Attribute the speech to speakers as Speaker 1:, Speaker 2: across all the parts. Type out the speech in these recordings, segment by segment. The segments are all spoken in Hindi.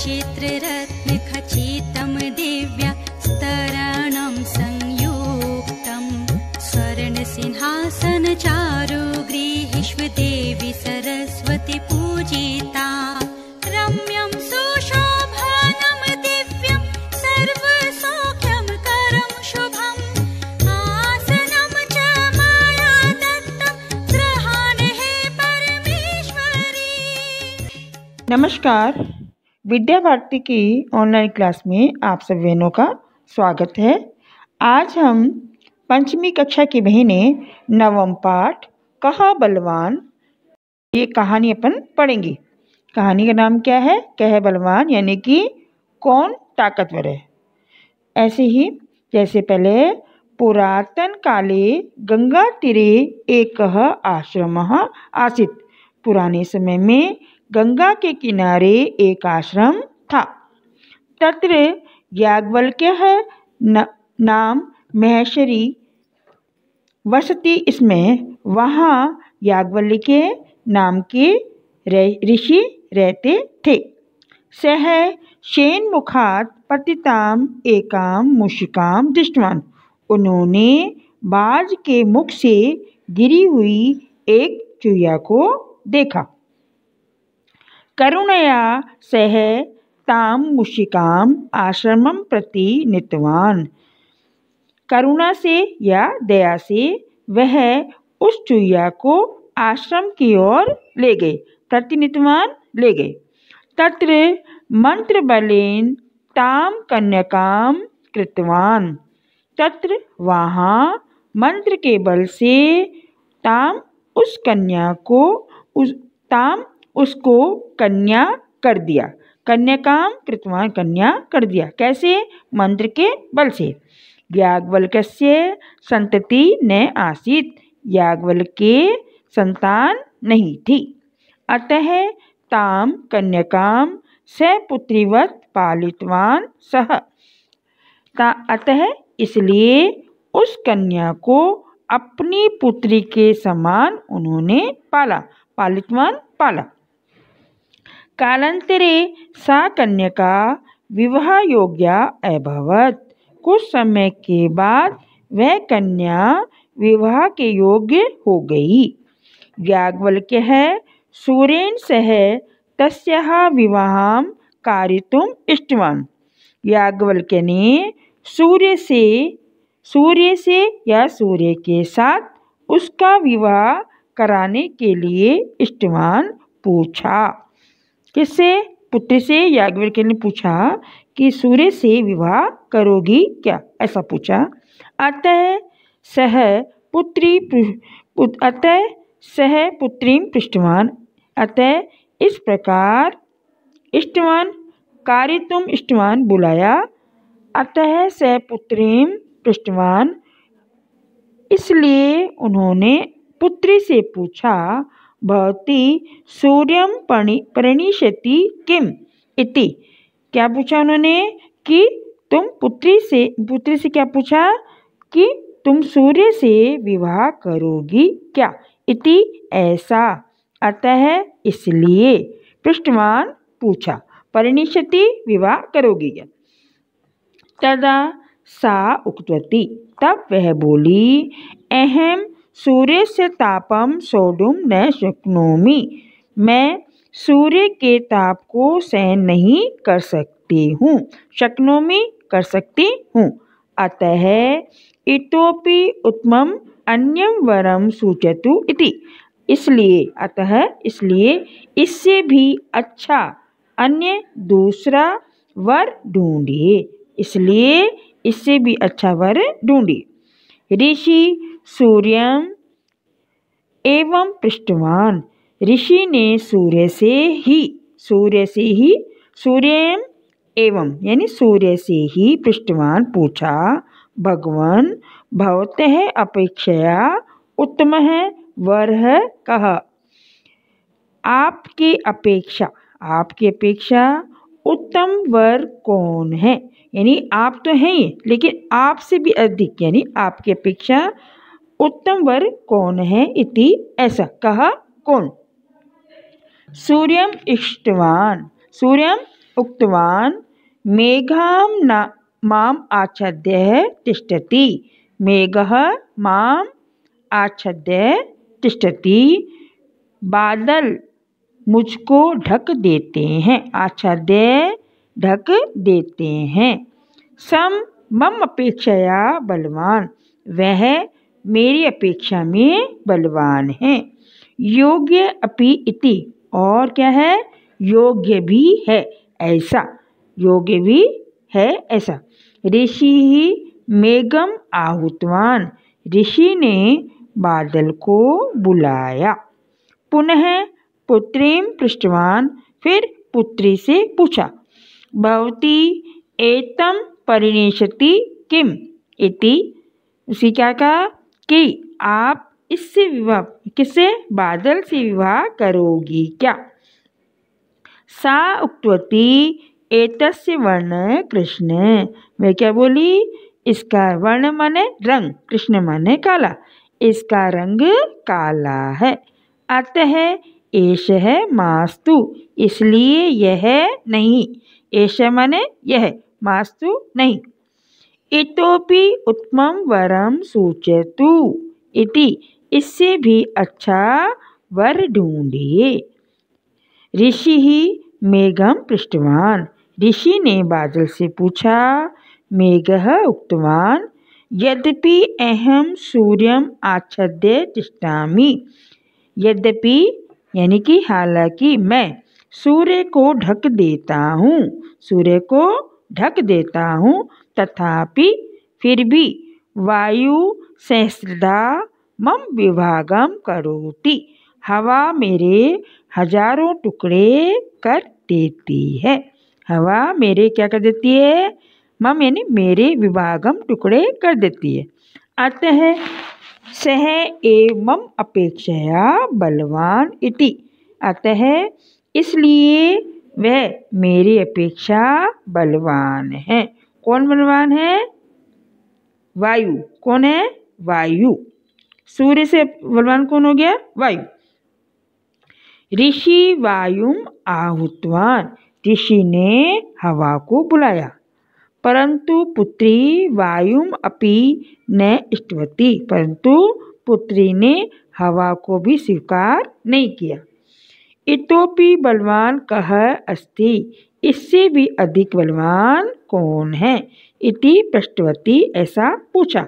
Speaker 1: चित्ररत्नखचितं दिव्या स्तरणं संयुक्तं स्वर्णसिंहासनचारुगृहेष्व देवी सरस्वती पूजिता रम्यं सुशोभनं दिव्यं सर्वसौख्यं करं शुभम् आसनं च मया दत्तं गृहाण हे परमेश्वरी।
Speaker 2: नमस्कार, विद्या भारती की ऑनलाइन क्लास में आप सब बहनों का स्वागत है। आज हम पंचमी कक्षा की बहनें नवम पाठ कहा बलवान ये कहानी अपन पढ़ेंगी। कहानी का नाम क्या है? कह बलवान, यानी कि कौन ताकतवर है। ऐसे ही जैसे पहले पुरातन काले गंगा तीरे एक आश्रमः आसीत्। पुराने समय में गंगा के किनारे एक आश्रम था। तत्र याज्ञवल्क्यः नाम महर्षि वसति। इसमें वहाँ याज्ञवल्क्य नाम के ऋषि रहते थे। सः शेनमुखात् पतिताम् एकां मूषिकां दृष्टवान्। उन्होंने बाज के मुख से गिरी हुई एक चूहिया को देखा। करुणया सः तां मूषिकाम् आश्रमं प्रति नीतवान्। करुणा से या दया से वह उस चूहिया को आश्रम की ओर ले गए, प्रतिनीतवान ले गए। तत्र मंत्र बलेन तां कन्यकां कृतवान्। तत्र वहाँ मंत्र के बल से ताम उस कन्या को उसको कन्या कर दिया। कन्याकाम कृतवान, कन्या कर दिया। कैसे? मंत्र के बल से। याज्ञवल्क्यस्य संतति न आसीत्। याज्ञवल्क्य संतान नहीं थी। अतः ताम कन्याकां सपुत्रीवत् पालितवान् सः। अतः इसलिए उस कन्या को अपनी पुत्री के समान उन्होंने पाला। पालितवान, पाला। कालांतरे सा कन्यका विवाह योग्या अभवत्। कुछ समय के बाद वह कन्या विवाह के योग्य हो गई। याज्ञवल्क्यः सूर्येण सह तस्याः विवाहं कारयितुम् इष्टवान्। याज्ञवल्क्य ने सूर्य से या सूर्य के साथ उसका विवाह कराने के लिए इष्टवान पूछा। किससे? पुत्र से। याज्ञवल्क्य ने पूछा कि सूर्य से विवाह करोगी क्या, ऐसा पूछा। अतः सह पुत्रीं पृष्टवान। अतः इस प्रकार इष्टवान कारयितुम् इष्टवान बुलाया। अतः सह पुत्रीं पृष्टवान, इसलिए उन्होंने पुत्री से पूछा, भवती सूर्यं परिणीष्यति किम इति। क्या पूछा उन्होंने? कि तुम पुत्री से क्या पूछा? कि तुम सूर्य से विवाह करोगी क्या, इति ऐसा। अतः इसलिए पृष्ठवान पूछा, परिणीष्यति विवाह करोगी क्या। तदा सा उक्तवती, तब वह बोली, अहम सूर्यस्य तापं सोढुं न शक्नोमि। मैं सूर्य के ताप को सहन नहीं कर सकती हूँ। शक्नोमि कर सकती हूँ। अतः इतोपि उत्तमं अन्यं वरं सूचयतु इति। इसलिए इससे भी अच्छा अन्य दूसरा वर ढूंढिए। इसलिए इससे भी अच्छा वर ढूंढिए। ऋषि सूर्यम एवं पृष्ठवान। ऋषि ने सूर्य से ही पृष्ठवान पूछा, भगवान भवतः अपेक्षया उत्तमः वरः कः। आपकी अपेक्षा उत्तम वर कौन है। यानी आप तो हैं ही, लेकिन आपसे भी अधिक, यानी आपकी अपेक्षा उत्तम वर कौन है, इति ऐसा। कहा कौन? सूर्यम इष्टवान। सूर्यम उक्तवान् मेघां न माम् आच्छाद्य तिष्ठति। मेघः माम् आच्छाद्य तिष्ठति। बादल मुझको ढक देते हैं। आच्छाद्य ढक देते हैं। सम मम अपेक्षया बलवान। वह मेरी अपेक्षा में बलवान है। योग्य अपि इति। और क्या है? योग्य भी है ऐसा। योग्य भी है ऐसा। ऋषि मेघम आहूतवान। ऋषि ने बादल को बुलाया। पुनः पुत्रीं पृष्टवान। फिर पुत्री से पूछा। भवती एतम परिणेशति किम इति। उसी क्या कहा कि आप इससे विवाह, किससे? बादल से विवाह करोगी क्या? सा उक्तवती एतस्य वर्ण कृष्ण। वह क्या बोली? इसका वर्ण माने रंग, कृष्ण माने काला। इसका रंग काला है। अतः एषः मास्तु। इसलिए यह नहीं। एषः माने यह, मास्तु नहीं। इतोपि उत्तमं वरं सूचयतु इति। इससे भी अच्छा वर ढूंढिए। ऋषि मेघम पृष्टवान। ऋषि ने बादल से पूछा। मेघः उक्तवान यद्यपि अहम सूर्यम आच्छाद्य तिष्ठामि। यद्यपि यानी कि हालांकि मैं सूर्य को ढक देता हूँ। सूर्य को ढक देता हूँ। तथापि फिर भी वायु सहस्रधा मम विभागम करोति। हवा मेरे हजारों टुकड़े कर देती है। हवा मेरे क्या कर देती है? मम यानी मेरे विभागम टुकड़े कर देती है। अतः सह एव मम अपेक्षया बलवान इति। अतः इसलिए वह मेरी अपेक्षा बलवान है। कौन बलवान है? वायु। कौन है? वायु। सूर्य से बलवान कौन हो गया? वायु। ऋषि वायुम आहूतवान। ऋषि ने हवा को बुलाया। परंतु पुत्री वायुम अपि न इष्टवती। परंतु पुत्री ने हवा को भी स्वीकार नहीं किया। इतोपि बलवान कः अस्ति। इससे भी अधिक बलवान कौन है? इति पृष्टवती। ऐसा पूछा।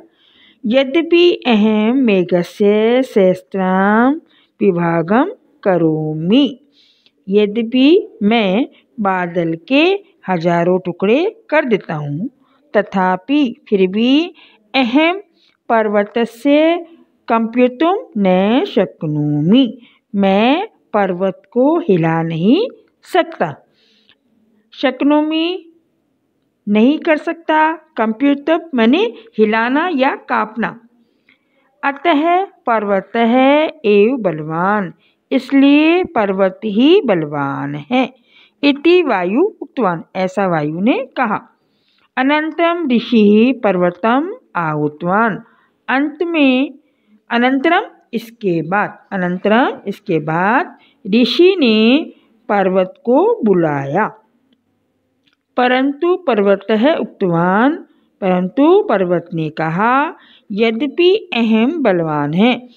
Speaker 2: यद्यपि अहम मेघस्य सहस्राम विभागम करोमि। यद्यपि मैं बादल के हजारों टुकड़े कर देता हूँ। तथापि फिर भी अहम पर्वतस्य कंप्युतुं न शक्नोमि। मैं पर्वत को हिला नहीं सकता। शक्नोमि नहीं कर सकता। कंप्युतम माने हिलाना या कांपना। अतः पर्वतः एव बलवान। इसलिए पर्वत ही बलवान है। इति वायु उक्तवान। ऐसा वायु ने कहा। अनंतरम ऋषि पर्वतम आहूतवान। अंत में अनंतरम इसके बाद, अनंतरम इसके बाद ऋषि ने पर्वत को बुलाया। परंतु पर्वतः उक्तवान। परंतु पर्वत ने कहा यद्यपि अहम बलवान है,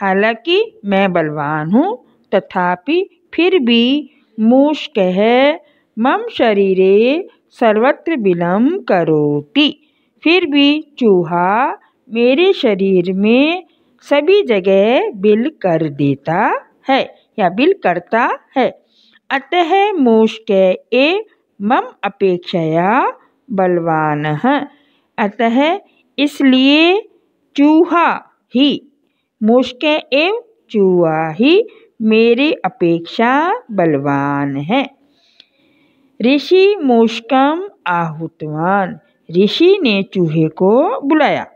Speaker 2: हालांकि मैं बलवान हूँ, तथापि फिर भी मूषकः मम शरीरे सर्वत्र बिलम करोति। फिर भी चूहा मेरे शरीर में सभी जगह बिल कर देता है या बिल करता है। अतः मूषक एव मम अपेक्षया बलवानः। अतः इसलिए चूहा ही, मूषक एव चूहा ही मेरी अपेक्षा बलवान है। ऋषि मूषकम आहूतवान। ऋषि ने चूहे को बुलाया।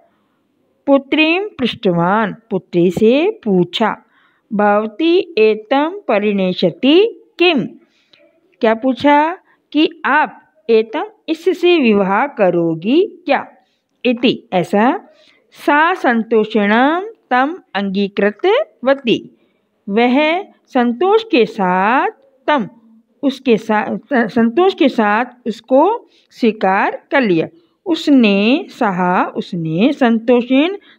Speaker 2: पुत्रीं पृष्टवान। पुत्री से पूछा। भवती एतम परिणेशति किम। क्या पूछा? कि आप एतम इससे विवाह करोगी क्या? इति ऐसा। सा संतोषेण तम अंगीकृतवती। वह संतोष के साथ तम उसके साथ संतोष के साथ उसको स्वीकार कर लिया। उसने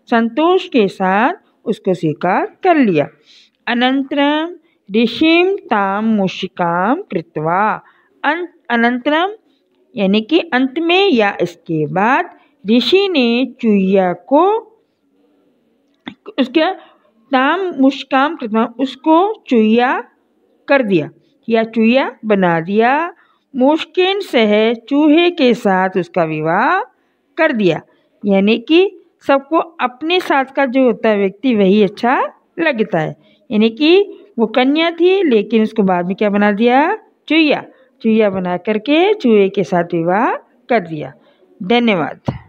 Speaker 2: संतोष के साथ उसको स्वीकार कर लिया। अनंतरम ऋषिं तां मूषिकां कृत्वा, अनंतरम यानी कि अंत में या इसके बाद ऋषि ने चूहिया को उसके ताम मुष्काम कृत्वा, उसको चूहिया कर दिया या चूहिया बना दिया। मुश्किन सह चूहे के साथ उसका विवाह कर दिया। यानी कि सबको अपने साथ का जो होता है व्यक्ति वही अच्छा लगता है। यानी कि वो कन्या थी लेकिन उसको बाद में क्या बना दिया, चूहिया बना करके चूहे के साथ विवाह कर दिया। धन्यवाद।